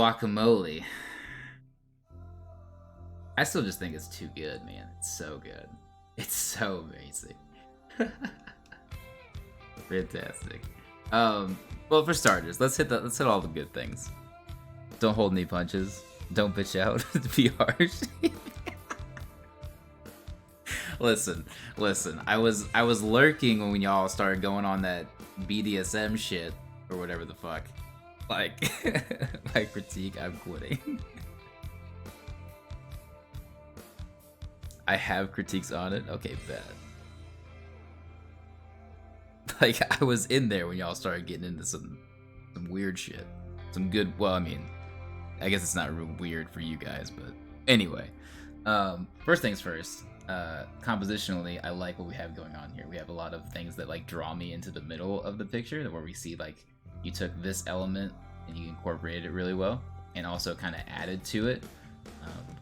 Guacamole. I still just think it's too good, man. It's so good. It's so amazing. Fantastic. Well, for starters, let's hit all the good things. Don't hold any punches. Don't bitch out. Be harsh. listen. I was lurking when y'all started going on that BDSM shit or whatever the fuck. Like, my critique, I'm quitting. I have critiques on it. Okay, bad. Like, I was in there when y'all started getting into some weird shit. Some good. Well, I mean, I guess it's not real weird for you guys, but anyway. First things first. Compositionally, I like what we have going on here. We have a lot of things that like draw me into the middle of the picture, where we see like you took this element and you incorporated it really well, and also kind of added to it.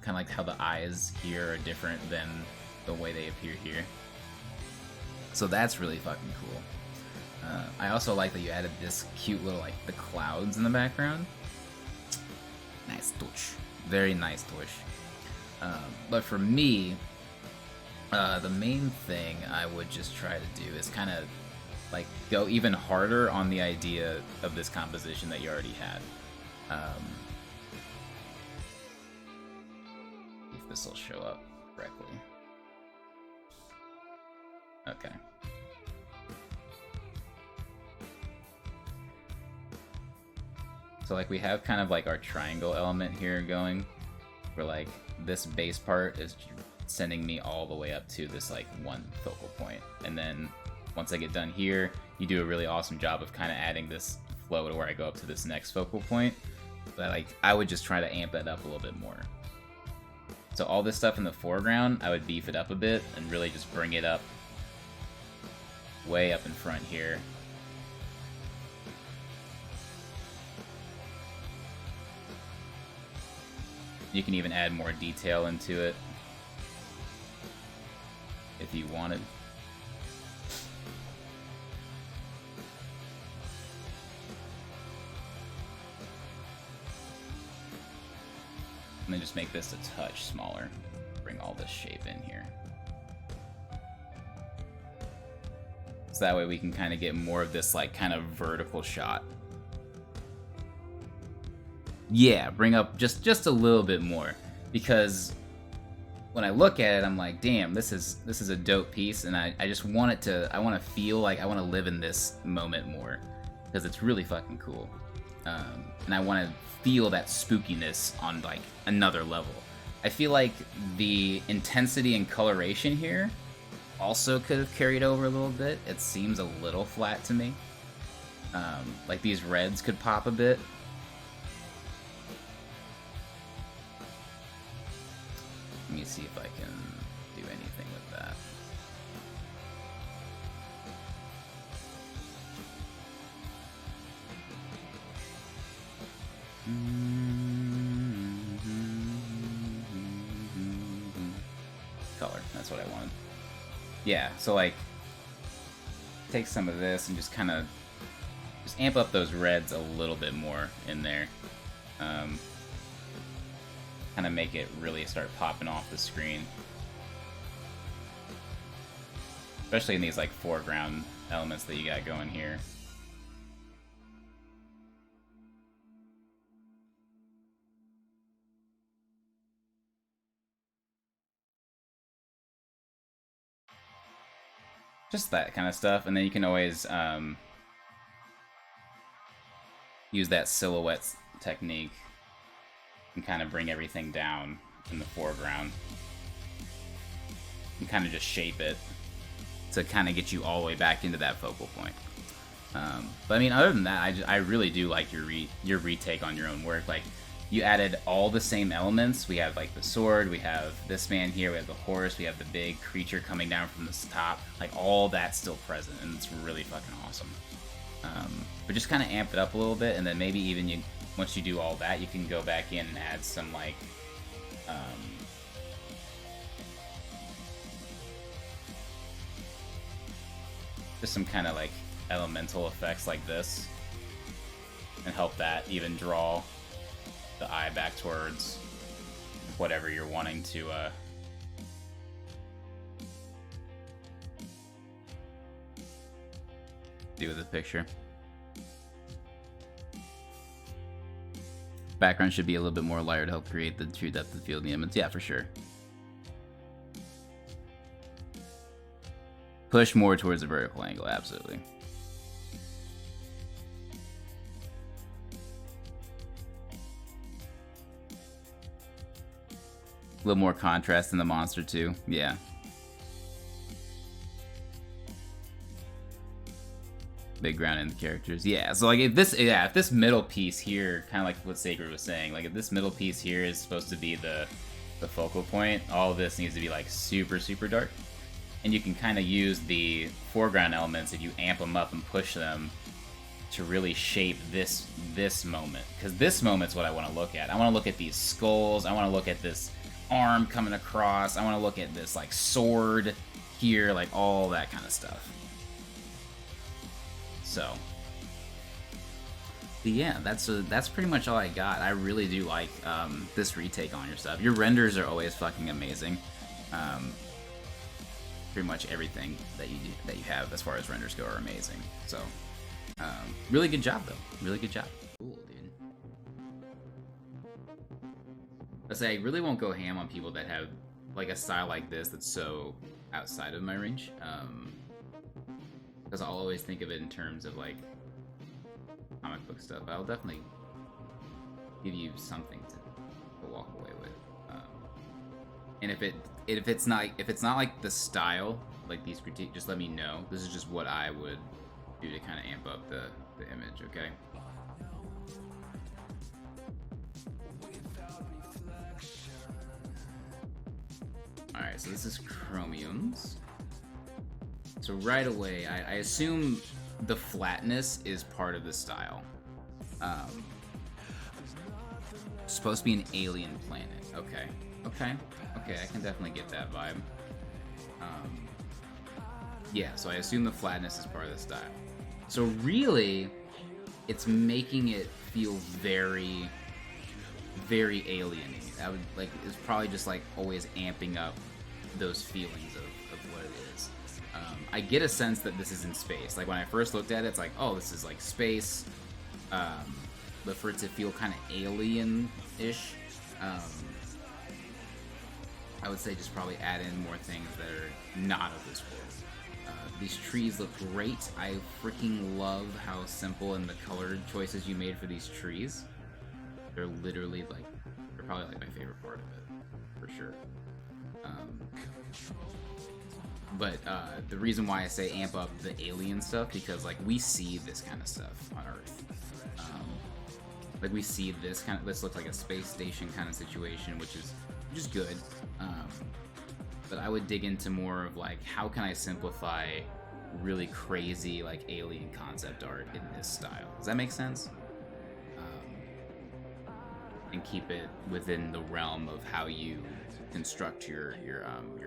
Kind of like how the eyes here are different than the way they appear here. So that's really fucking cool. I also like that you added this cute little like the clouds in the background. Nice touch. Very nice touch. But for me, the main thing I would just try to do is kind of like go even harder on the idea of this composition that you already had. If this will show up correctly. Okay. So like we have kind of like our triangle element here going, where like this base part is sending me all the way up to this like one focal point. And then once I get done here, you do a really awesome job of kind of adding this flow to where I go up to this next focal point. But like I would just try to amp that up a little bit more. So all this stuff in the foreground, I would beef it up a bit and really just bring it up way up in front here. You can even add more detail into it if you wanted. And then just make this a touch smaller. Bring all this shape in here. So that way we can kind of get more of this like kind of vertical shot. Yeah, bring up just a little bit more, because when I look at it, I'm like, damn, this is a dope piece, and I just want it to, I want to feel like I want to live in this moment more, because it's really fucking cool, and I want to feel that spookiness on like another level. I feel like the intensity and coloration here also could have carried over a little bit. It seems a little flat to me. Like these reds could pop a bit. Let me see if I can do anything with that. Color, that's what I wanted. Yeah, so like, take some of this and just kind of just amp up those reds a little bit more in there. Kind of make it really start popping off the screen. Especially in these like foreground elements that you got going here. Just that kind of stuff, and then you can always use that silhouette technique and kind of bring everything down in the foreground and kind of just shape it to kind of get you all the way back into that focal point. But I mean, other than that, I really do like your retake on your own work. Like, you added all the same elements. We have like the sword, we have this man here, we have the horse, we have the big creature coming down from the top. Like, all that's still present, and it's really fucking awesome. But just kind of amp it up a little bit, and then maybe even once you do all that, you can go back in and add some like just some kind of like elemental effects like this, and help that even draw the eye back towards whatever you're wanting to do with the picture. Background should be a little bit more lighter to help create the true depth of field of the image. Yeah, for sure. Push more towards a vertical angle, absolutely. A little more contrast in the monster too. Yeah. Big ground in the characters. Yeah, so like if this middle piece here, kind of like what Sacred was saying, like if this middle piece here is supposed to be the focal point, all of this needs to be like super, super dark. And you can kind of use the foreground elements if you amp them up and push them to really shape this moment. Because this moment's what I want to look at. I want to look at these skulls. I want to look at this arm coming across. I want to look at this like sword here, like all that kind of stuff. So, but yeah, that's pretty much all I got. I really do like this retake on your stuff. Your renders are always fucking amazing. Pretty much everything that you have as far as renders go are amazing. So, really good job though. Really good job. Cool, dude. I say I really won't go ham on people that have like a style like this that's so outside of my range. Because I'll always think of it in terms of like comic book stuff. I'll definitely give you something to walk away with. And if it's not like the style, like these critiques, just let me know. This is just what I would do to kind of amp up the image, okay? Alright, so this is Chromiums. So right away, I assume the flatness is part of the style. Supposed to be an alien planet. Okay. Okay, I can definitely get that vibe. Yeah, so I assume the flatness is part of the style. So really, it's making it feel very, very alien-y. I would like, it's probably just like always amping up those feelings of what it is. I get a sense that this is in space. Like when I first looked at it, it's like, oh, this is like space. But for it to feel kind of alien-ish, I would say just probably add in more things that are not of this world. These trees look great. I freaking love how simple and the color choices you made for these trees. They're literally like, they're probably like my favorite part of it, for sure. But the reason why I say amp up the alien stuff, because like we see this kind of stuff on Earth. Like we see this looks like a space station kind of situation, which is good. But I would dig into more of like, how can I simplify really crazy like alien concept art in this style? Does that make sense? And keep it within the realm of how you construct your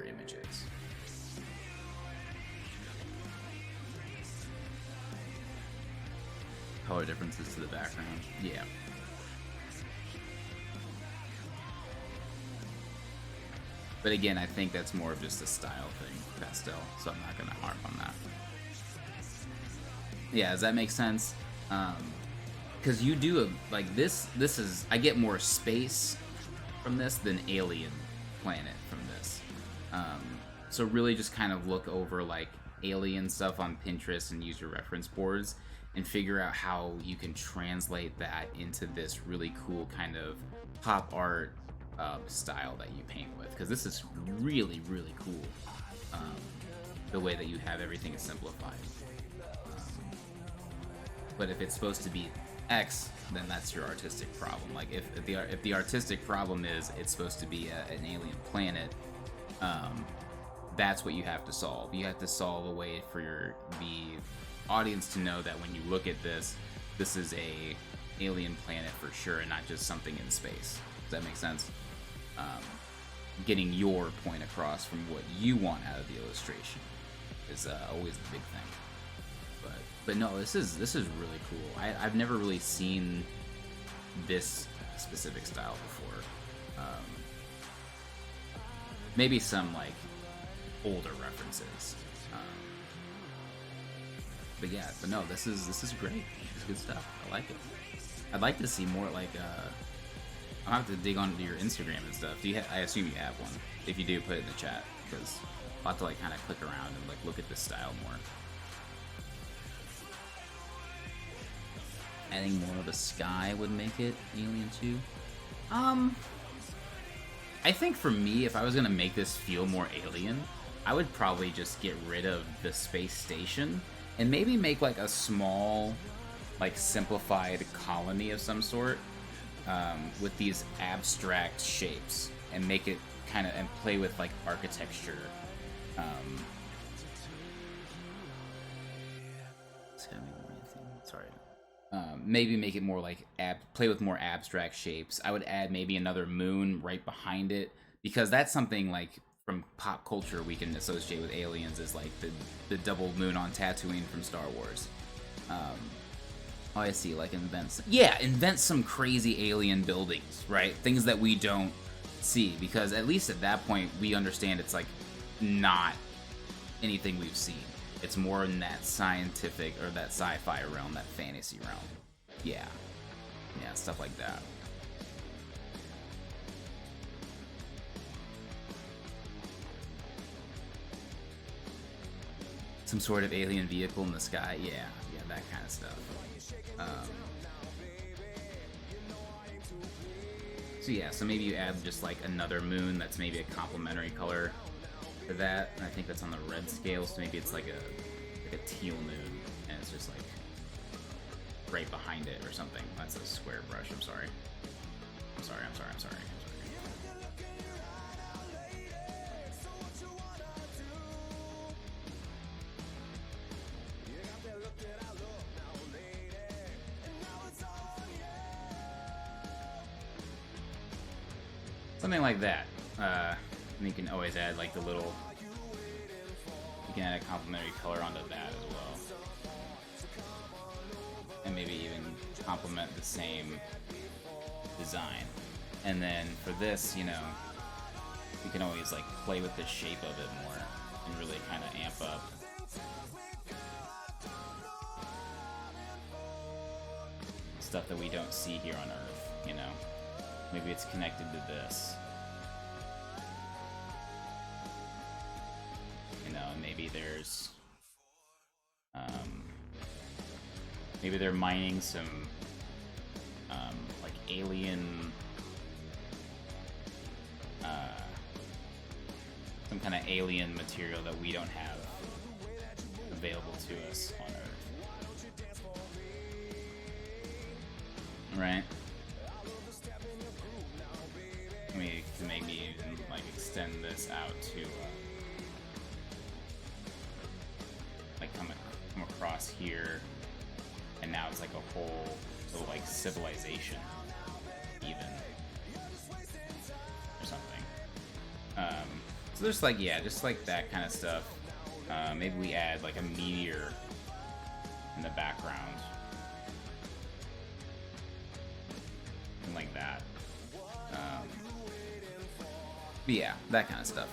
images. Color differences to the background. Yeah. But again, I think that's more of just a style thing, pastel, so I'm not going to harp on that. Yeah, does that make sense? Because you do, like, this is, I get more space from this than alien planet from this. So really just kind of look over, like, alien stuff on Pinterest and use your reference boards and figure out how you can translate that into this really cool kind of pop art style that you paint with, because this is really, really cool. The way that you have everything simplified. But if it's supposed to be X, then that's your artistic problem. Like if the artistic problem is it's supposed to be an alien planet, that's what you have to solve. You have to solve a way for the audience to know that when you look at this is a alien planet for sure, and not just something in space. Does that make sense? Getting your point across from what you want out of the illustration is always the big thing. But no, this is really cool. I've never really seen this a specific style before. Maybe some like older references. But yeah, but no, this is great. It's good stuff. I like it. I'd like to see more like I'll have to dig onto your Instagram and stuff. Do you I assume you have one. If you do, put it in the chat because I'll have to like kind of click around and like look at this style more. Adding more of a sky would make it Alien 2. I think for me, if I was gonna make this feel more Alien, I would probably just get rid of the space station and maybe make like a small, like simplified colony of some sort with these abstract shapes and make it kind of and play with like architecture. Sorry. Maybe make it more like play with more abstract shapes. I would add maybe another moon right behind it because that's something like from pop culture we can associate with aliens is like the double moon on Tatooine from Star Wars. Oh, I see. Like invent some crazy alien buildings, right? Things that we don't see because at least at that point we understand it's like not anything we've seen. It's more in that scientific or that sci-fi realm, that fantasy realm. Yeah, stuff like that. Some sort of alien vehicle in the sky. Yeah, that kind of stuff. So yeah, so maybe you add just like another moon that's maybe a complementary color to that, and I think that's on the red scale, so maybe it's like a teal moon, and it's just like right behind it or something. That's a square brush. I'm sorry. Something like that. And you can always add like the little. You can add a complementary color onto that as well, and maybe even complement the same design. And then for this, you can always like play with the shape of it more and really kind of amp up. Stuff that we don't see here on Earth, Maybe it's connected to this. Maybe there's maybe they're mining some like alien some kind of alien material that we don't have available to us on Earth, right? Maybe even like extend this out to like come across here, and now it's like a whole little like civilization, even or something. So there's like just like that kind of stuff. Maybe we add like a meteor in the background, something like that. But yeah, that kind of stuff.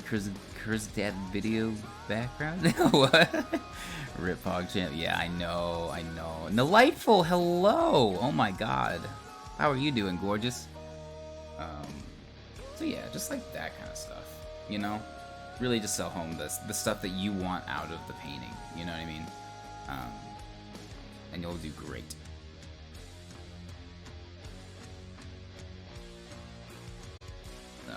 Chris dad video background? What? Rip Hog Champ. Yeah, I know. Delightful, hello! Oh my god. How are you doing, gorgeous? So yeah, just like that kind of stuff. Really just sell home the stuff that you want out of the painting. You know what I mean? And you'll do great. So.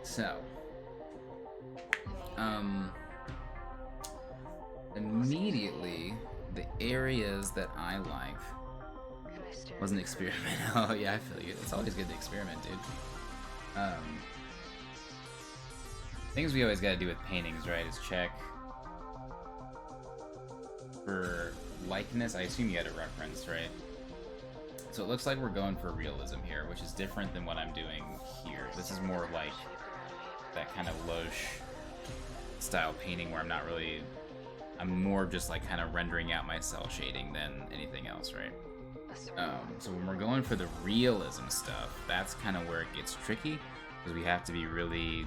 So. Immediately, the areas that I like was an experiment. Oh yeah, I feel you. It's always good to experiment, dude. Things we always gotta do with paintings, right, is check for likeness. I assume you had a reference, right? So it looks like we're going for realism here, which is different than what I'm doing here. This is more like that kind of Loesch style painting where I'm more just like kind of rendering out my cell shading than anything else, right? So when we're going for the realism stuff, that's kind of where it gets tricky, because we have to be really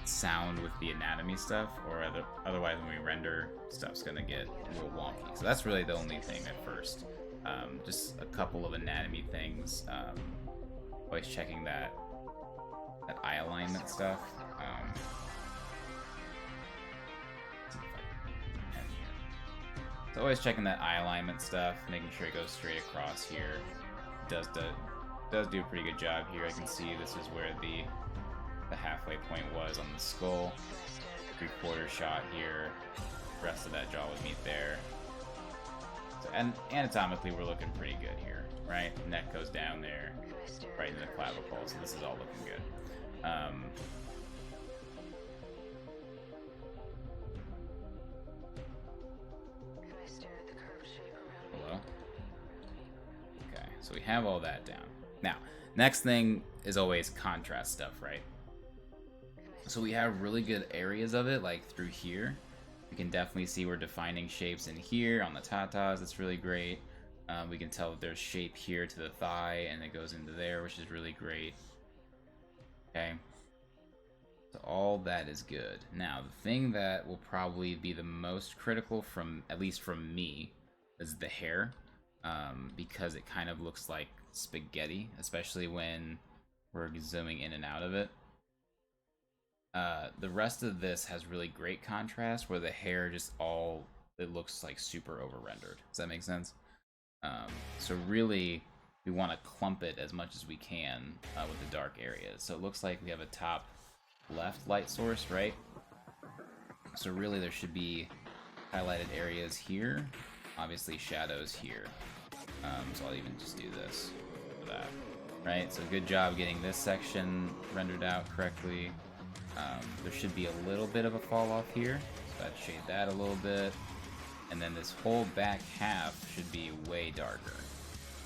sound with the anatomy stuff, or otherwise when we render, stuff's gonna get a little wonky. So that's really the only thing at first. Just a couple of anatomy things. Always checking that eye alignment stuff. So always checking that eye alignment stuff, making sure it goes straight across here. Does do a pretty good job here. I can see this is where the halfway point was on the skull. 3/4 shot here. The rest of that jaw would meet there. So, and anatomically, we're looking pretty good here, right? Neck goes down there, right into the clavicle. So this is all looking good. Hello? Okay, so we have all that down. Now, next thing is always contrast stuff, right? So we have really good areas of it, like through here. We can definitely see we're defining shapes in here on the tatas. That's really great. We can tell that there's shape here to the thigh, and it goes into there, which is really great. Okay. So all that is good. Now, the thing that will probably be the most critical, from at least from me, is the hair, because it kind of looks like spaghetti, especially when we're zooming in and out of it. The rest of this has really great contrast, where the hair just it looks like super over rendered. Does that make sense? So really, we want to clump it as much as we can with the dark areas. So it looks like we have a top left light source, right? So really there should be highlighted areas here, obviously shadows here. So I'll even just do this for that, right? So good job getting this section rendered out correctly. There should be a little bit of a fall off here, so I'd shade that a little bit. And then this whole back half should be way darker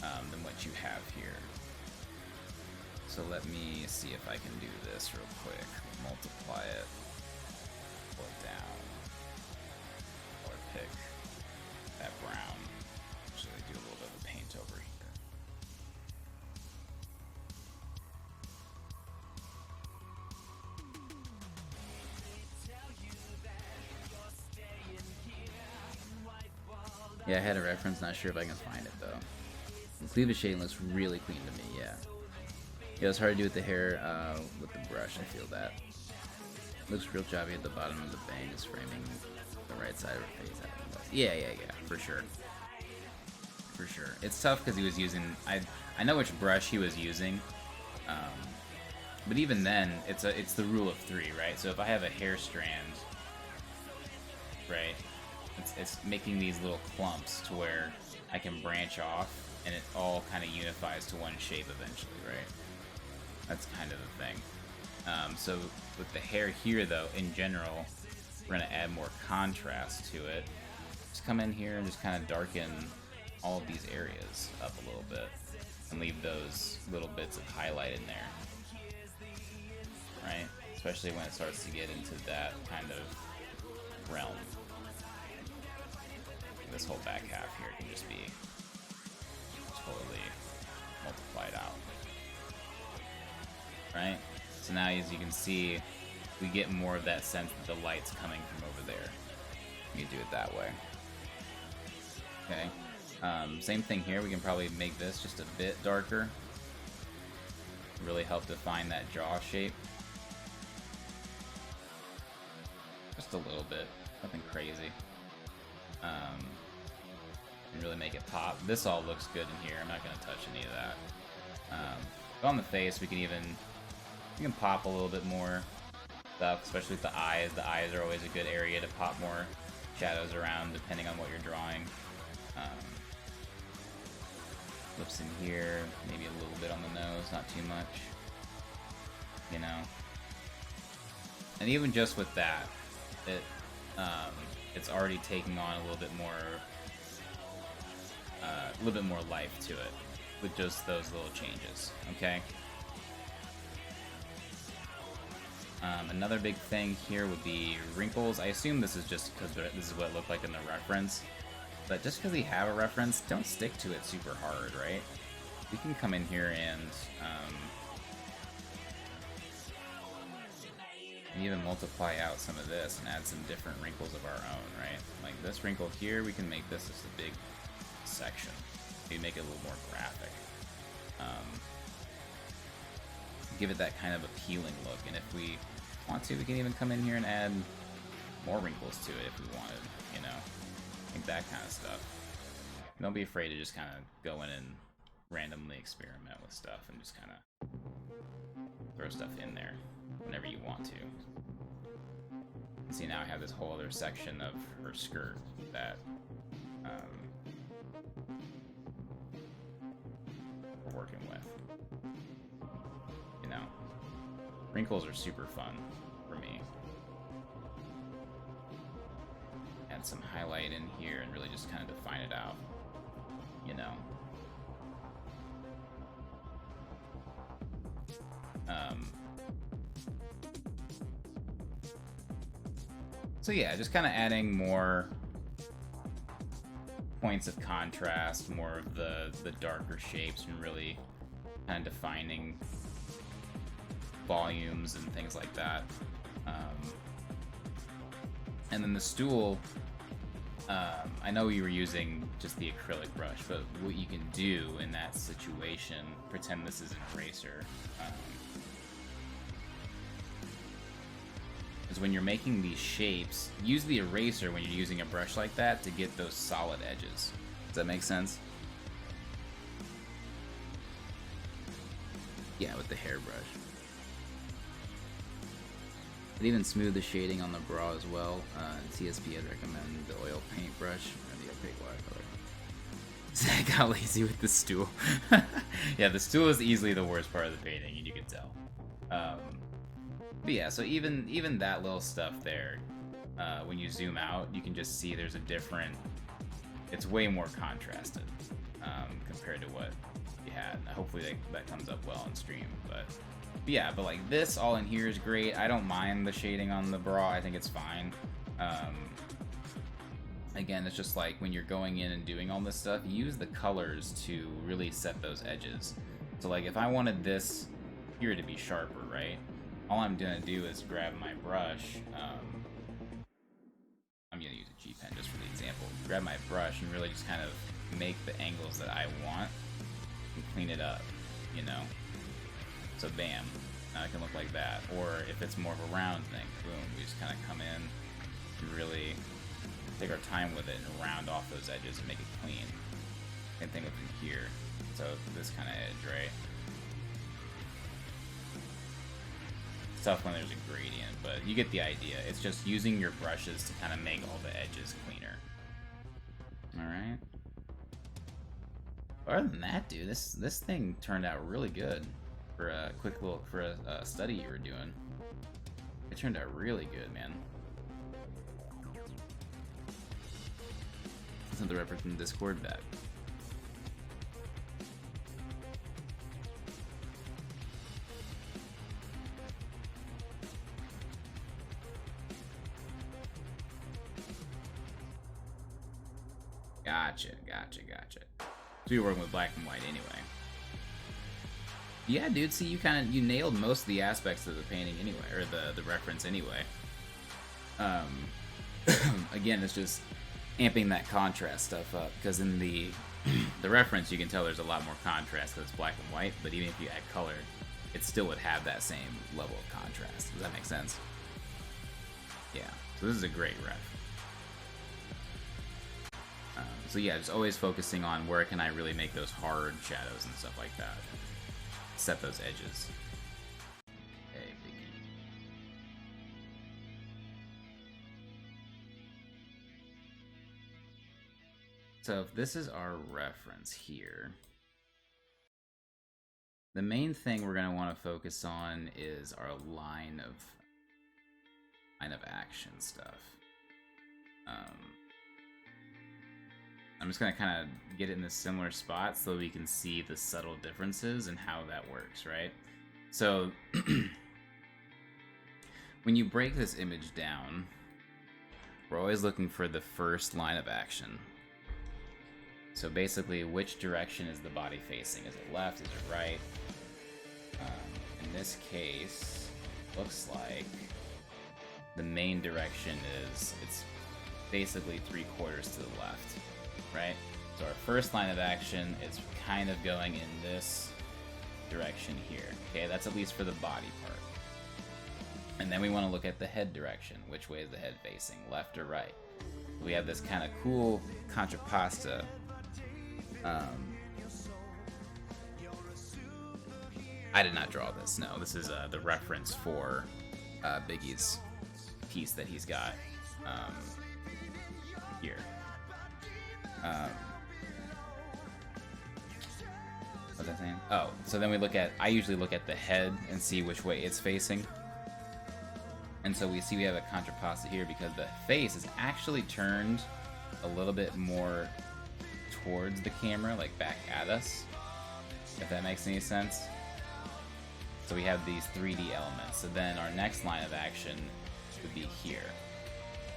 than what you have here. So let me see if I can do this real quick. Multiply it, pull it down, or pick that brown. Actually, do a little bit of a paint over here. Yeah, I had a reference, not sure if I can find it though. The cleavage shading looks really clean to me, yeah. Yeah, it's hard to do with the hair with the brush, I feel that. Looks real choppy at the bottom of the bang, just framing the right side of her face. Yeah, for sure. For sure. It's tough because he was using, I know which brush he was using, but even then, it's the rule of 3, right? So if I have a hair strand, right, it's making these little clumps to where I can branch off, and it all kind of unifies to one shape eventually, right? That's kind of the thing. So with the hair here, though, in general, we're going to add more contrast to it. Just come in here and just kind of darken all of these areas up a little bit, and leave those little bits of highlight in there, right? Especially when it starts to get into that kind of realm. This whole back half here can just be totally multiplied out, right? So now, as you can see, we get more of that sense that the light's coming from over there. You can do it that way. Okay. Same thing here. We can probably make this just a bit darker. Really help define that jaw shape. Just a little bit. Nothing crazy. And really make it pop. This all looks good in here. I'm not going to touch any of that. On the face, we can pop a little bit more stuff, especially with the eyes. The eyes are always a good area to pop more shadows around, depending on what you're drawing. Lips in here, maybe a little bit on the nose, not too much. You know. And even just with that, it's already taking on a little bit more life to it. with just those little changes, okay? Another big thing here would be wrinkles. I assume this is just because this is what it looked like in the reference. But just because we have a reference, don't stick to it super hard, right? We can come in here and even multiply out some of this and add some different wrinkles of our own, right? Like this wrinkle here, we can make this just a big section. Maybe make it a little more graphic. Give it that kind of appealing look, and if we want to, we can even come in here and add more wrinkles to it if we wanted, you know? Like that kind of stuff. Don't be afraid to just kind of go in and randomly experiment with stuff and just kind of throw stuff in there whenever you want to. See, now I have this whole other section of her skirt that we're working with. You know, wrinkles are super fun for me. Add some highlight in here and really just kind of define it out, you know. So yeah, just kind of adding more points of contrast, more of the darker shapes, and really kind of defining volumes and things like that. And then the stool, I know you were using just the acrylic brush, but what you can do in that situation, pretend this is an eraser, is when you're making these shapes, use the eraser when you're using a brush like that to get those solid edges. Does that make sense? Yeah, with the hairbrush. It even smooth the shading on the bra as well. In CSP, I'd recommend the oil paintbrush or the opaque watercolor. I got lazy with the stool. Yeah, the stool is easily the worst part of the painting, and you can tell. But yeah, so even that little stuff there, when you zoom out, you can just see there's a different. It's way more contrasted compared to what you had. Hopefully that comes up well on stream, but yeah, but like this all in here is great. I don't mind the shading on the bra. I think it's fine. Again, it's just like when you're going in and doing all this stuff, use the colors to really set those edges. So like if I wanted this here to be sharper, right? All I'm gonna do is grab my brush. I'm gonna use a G pen just for the example. Grab my brush and really just kind of make the angles that I want and clean it up, you know? So bam, now it can look like that. Or if it's more of a round thing, boom, we just kind of come in and really take our time with it and round off those edges and make it clean. Same thing with in here. So this kind of edge, right? It's tough when there's a gradient, but you get the idea. It's just using your brushes to kind of make all the edges cleaner. Alright. Other than that, dude, this thing turned out really good for a quick little study you were doing. It turned out really good, man. Sent the reference from the Discord back. Gotcha. So you're working with black and white anyway. Yeah, dude. See, you nailed most of the aspects of the painting anyway, or the reference anyway. Again, it's just amping that contrast stuff up, because in the reference you can tell there's a lot more contrast because it's black and white, but even if you add color, it still would have that same level of contrast. Does that make sense? Yeah. So this is a great ref. So yeah, just always focusing on where can I really make those hard shadows and stuff like that. Set those edges. Hey, biggie. So if this is our reference here, the main thing we're going to want to focus on is our line of action stuff. I'm just gonna kind of get it in a similar spot so we can see the subtle differences and how that works, right? So when you break this image down, we're always looking for the first line of action. So basically, which direction is the body facing? Is it left? Is it right? In this case, looks like the main direction is, it's basically 3/4 to the left, right? So our first line of action is kind of going in this direction here. Okay, that's at least for the body part. And then we want to look at the head direction. Which way is the head facing, left or right? We have this kind of cool contrapposta. I did not draw this. No, this is the reference for Biggie's piece that he's got here. What's that saying? Oh, so then we look at, I usually look at the head and see which way it's facing. And so we see we have a contrapposta here because the face is actually turned a little bit more towards the camera, like back at us, if that makes any sense. So we have these 3D elements. So then our next line of action would be here.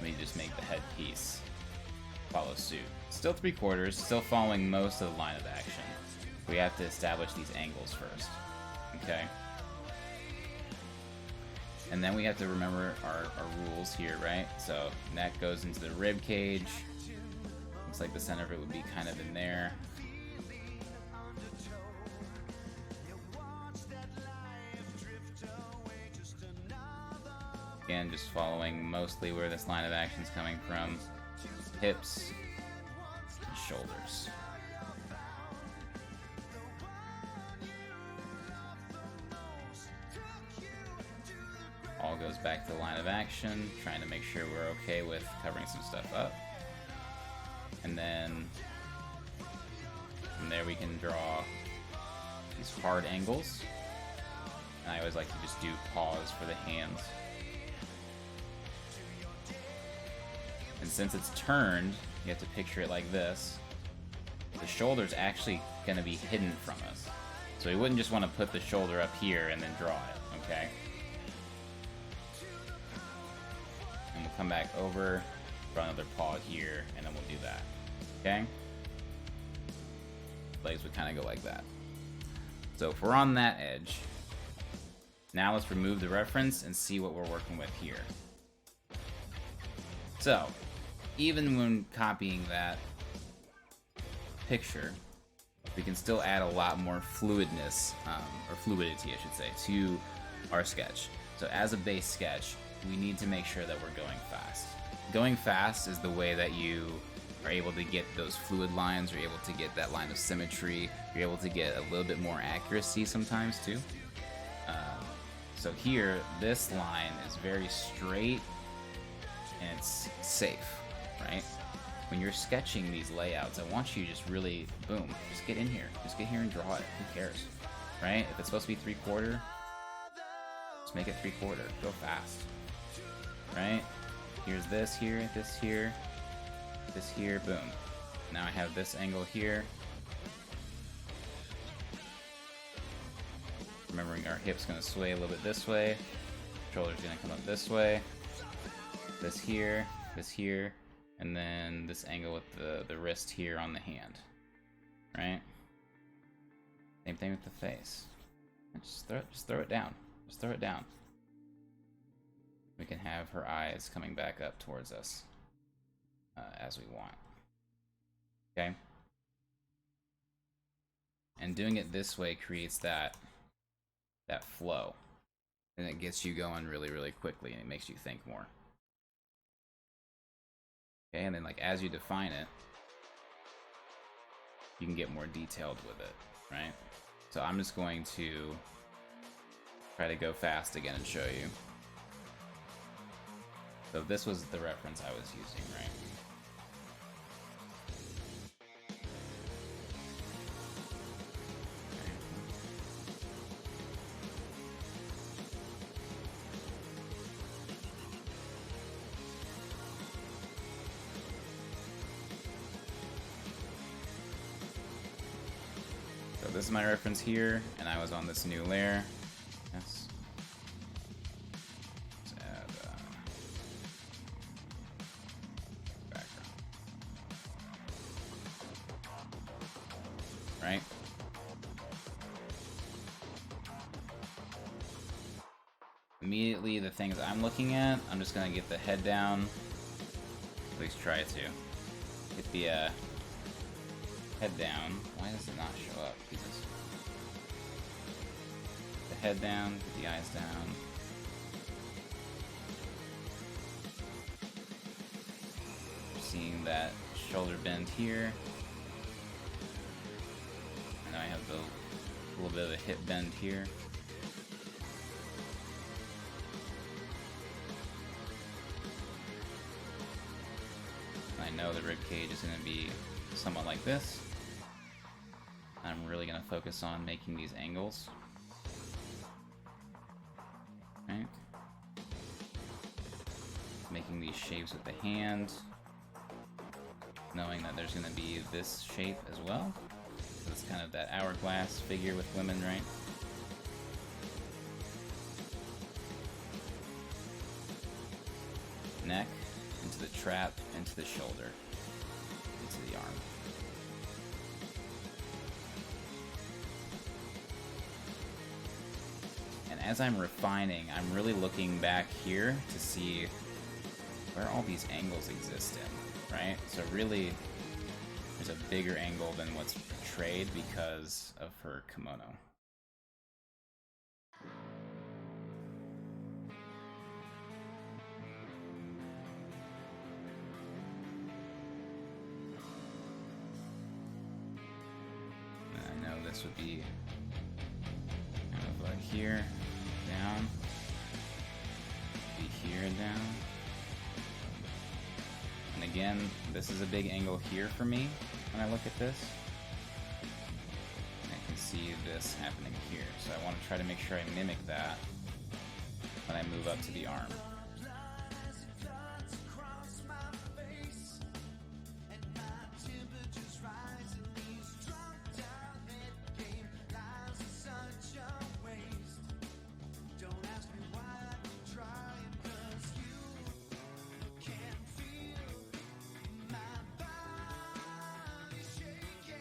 We just make the headpiece follow suit. Still 3/4, still following most of the line of action. We have to establish these angles first. Okay? And then we have to remember our rules here, right? So neck goes into the rib cage. Looks like the center of it would be kind of in there. Again, just following mostly where this line of action is coming from. Hips and shoulders. All goes back to the line of action, trying to make sure we're okay with covering some stuff up. And then from there we can draw these hard angles. And I always like to just do pause for the hands. And since it's turned, you have to picture it like this. The shoulder's actually going to be hidden from us. So we wouldn't just want to put the shoulder up here and then draw it, okay? And we'll come back over, draw another paw here, and then we'll do that, okay? Legs would kind of go like that. So if we're on that edge, now let's remove the reference and see what we're working with here. So, even when copying that picture, we can still add a lot more fluidness, or fluidity, I should say, to our sketch. So as a base sketch, we need to make sure that we're going fast. Going fast is the way that you are able to get those fluid lines, you're able to get that line of symmetry, you're able to get a little bit more accuracy sometimes too. So here, this line is very straight and it's safe, right? When you're sketching these layouts, I want you to just really, boom, just get in here. Just get here and draw it. Who cares, right? If it's supposed to be 3/4, just make it 3/4. Go fast, right? Here's this here, this here, this here, boom. Now I have this angle here. Remembering our hip's gonna sway a little bit this way. Shoulder's gonna come up this way. This here, and then this angle with the wrist here on the hand, right? Same thing with the face. Just throw it down. Just throw it down. We can have her eyes coming back up towards us as we want. Okay? And doing it this way creates that flow. And it gets you going really, really quickly, and it makes you think more. Okay, and then like as you define it, you can get more detailed with it, right? So I'm just going to try to go fast again and show you. So this was the reference I was using, right? this is my reference here, and I was on this new layer. Yes. Let's add background. Right? Immediately, the things I'm looking at, I'm just gonna get the head down. At least try to. Get the head down. Why does it not show up? Jesus. The head down, get the eyes down. Seeing that shoulder bend here. And I have a little bit of a hip bend here. I know the rib cage is going to be somewhat like this. I'm really going to focus on making these angles. Right? Making these shapes with the hand. Knowing that there's going to be this shape as well. So it's kind of that hourglass figure with women, right? Neck, into the trap, into the shoulder, into the arm. And as I'm refining, I'm really looking back here to see where all these angles exist in, right? So really, there's a bigger angle than what's portrayed because of her kimono. And I know this would be kind of like here, down, be here, down. And again, this is a big angle here for me when I look at this. And I can see this happening here. So I want to try to make sure I mimic that when I move up to the arm.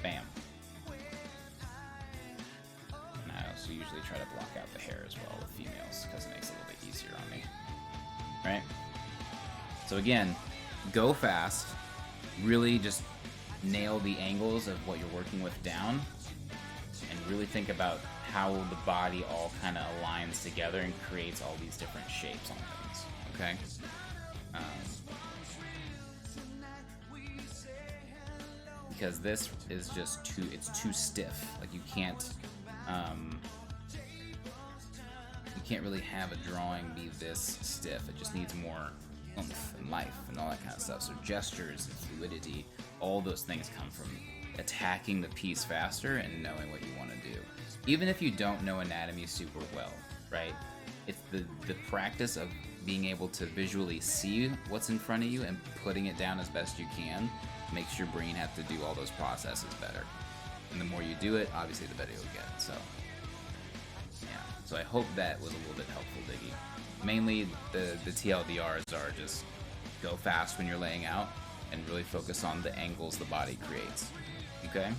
Bam. And I also usually try to block out the hair as well with females because it makes it a little bit easier on me. Right? So again, go fast. Really just nail the angles of what you're working with down. And really think about how the body all kind of aligns together and creates all these different shapes on things. Okay? Because this is just it's too stiff. Like you can't really have a drawing be this stiff. It just needs more oomph and life and all that kind of stuff. So gestures and fluidity, all those things come from attacking the piece faster and knowing what you want to do. Even if you don't know anatomy super well, right? It's the practice of being able to visually see what's in front of you and putting it down as best you can makes your brain have to do all those processes better. And the more you do it, obviously the better you'll get. So, yeah. So I hope that was a little bit helpful, Diggy. Mainly, the TLDRs are just go fast when you're laying out and really focus on the angles the body creates. Okay?